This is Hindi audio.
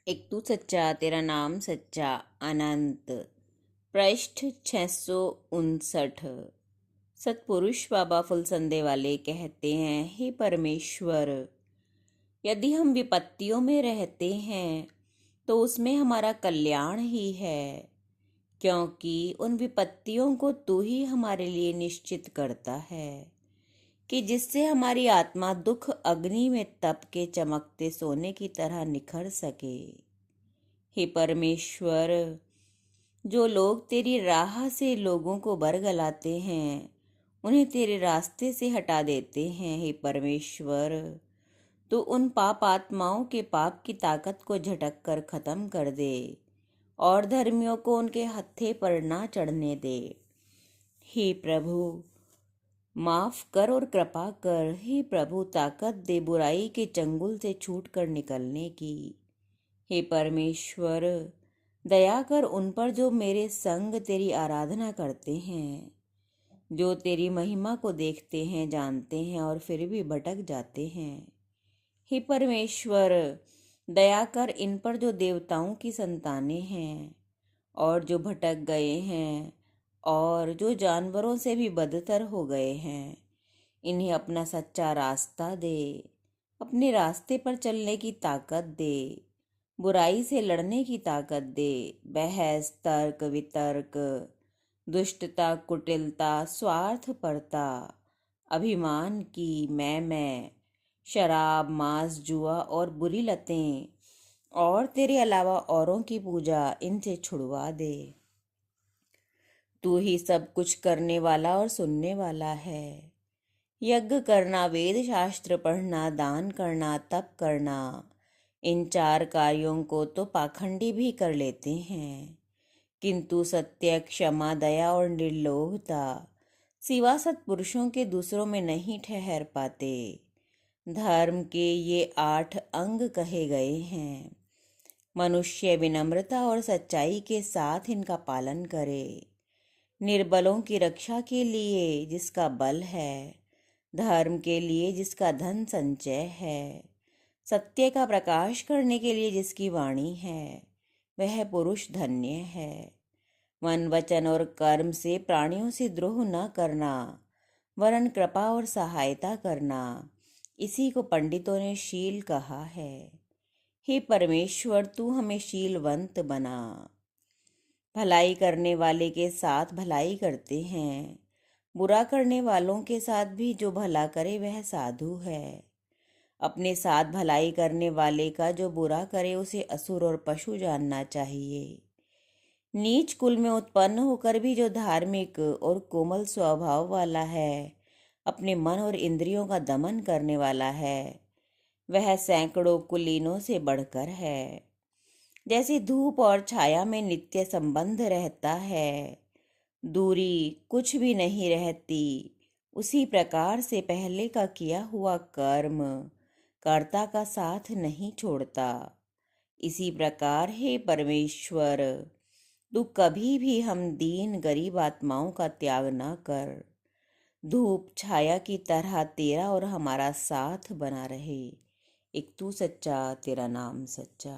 एक तू सच्चा तेरा नाम सच्चा अनंत। पृष्ठ 659। सतपुरुष बाबा फुलसंदे वाले कहते हैं, हे परमेश्वर, यदि हम विपत्तियों में रहते हैं तो उसमें हमारा कल्याण ही है, क्योंकि उन विपत्तियों को तू ही हमारे लिए निश्चित करता है कि जिससे हमारी आत्मा दुख अग्नि में तप के चमकते सोने की तरह निखर सके। हे परमेश्वर, जो लोग तेरी राह से लोगों को बरगलाते हैं, उन्हें तेरे रास्ते से हटा देते हैं। हे परमेश्वर, तो उन पाप आत्माओं के पाप की ताकत को झटक कर खत्म कर दे और धर्मियों को उनके हत्थे पर ना चढ़ने दे। हे प्रभु, माफ कर और कृपा कर। हे प्रभु, ताकत दे बुराई के चंगुल से छूट कर निकलने की। हे परमेश्वर, दया कर उन पर जो मेरे संग तेरी आराधना करते हैं, जो तेरी महिमा को देखते हैं, जानते हैं और फिर भी भटक जाते हैं। हे परमेश्वर, दया कर इन पर जो देवताओं की संतानें हैं और जो भटक गए हैं और जो जानवरों से भी बदतर हो गए हैं। इन्हें अपना सच्चा रास्ता दे, अपने रास्ते पर चलने की ताकत दे, बुराई से लड़ने की ताकत दे। बहस, तर्क, वितर्क, दुष्टता, कुटिलता, स्वार्थपरता, अभिमान की मैं, शराब, मांस, जुआ और बुरी लतें और तेरे अलावा औरों की पूजा, इनसे छुड़वा दे। तू ही सब कुछ करने वाला और सुनने वाला है। यज्ञ करना, वेद शास्त्र पढ़ना, दान करना, तप करना, इन 4 कार्यों को तो पाखंडी भी कर लेते हैं, किंतु सत्य, क्षमा, दया और निर्लोभता सिवा सत्पुरुषों के दूसरों में नहीं ठहर पाते। धर्म के ये 8 अंग कहे गए हैं। मनुष्य विनम्रता और सच्चाई के साथ इनका पालन करे। निर्बलों की रक्षा के लिए जिसका बल है, धर्म के लिए जिसका धन संचय है, सत्य का प्रकाश करने के लिए जिसकी वाणी है, वह पुरुष धन्य है। मन, वचन और कर्म से प्राणियों से द्रोह न करना, वरन कृपा और सहायता करना, इसी को पंडितों ने शील कहा है। हे परमेश्वर, तू हमें शीलवंत बना। भलाई करने वाले के साथ भलाई करते हैं, बुरा करने वालों के साथ भी जो भला करे वह साधु है। अपने साथ भलाई करने वाले का जो बुरा करे उसे असुर और पशु जानना चाहिए। नीच कुल में उत्पन्न होकर भी जो धार्मिक और कोमल स्वभाव वाला है, अपने मन और इंद्रियों का दमन करने वाला है, वह सैकड़ों कुलीनों से बढ़कर है। जैसे धूप और छाया में नित्य संबंध रहता है, दूरी कुछ भी नहीं रहती, उसी प्रकार से पहले का किया हुआ कर्म कर्ता का साथ नहीं छोड़ता। इसी प्रकार हे परमेश्वर, तू कभी भी हम दीन गरीब आत्माओं का त्याग न कर। धूप छाया की तरह तेरा और हमारा साथ बना रहे। एक तू सच्चा तेरा नाम सच्चा।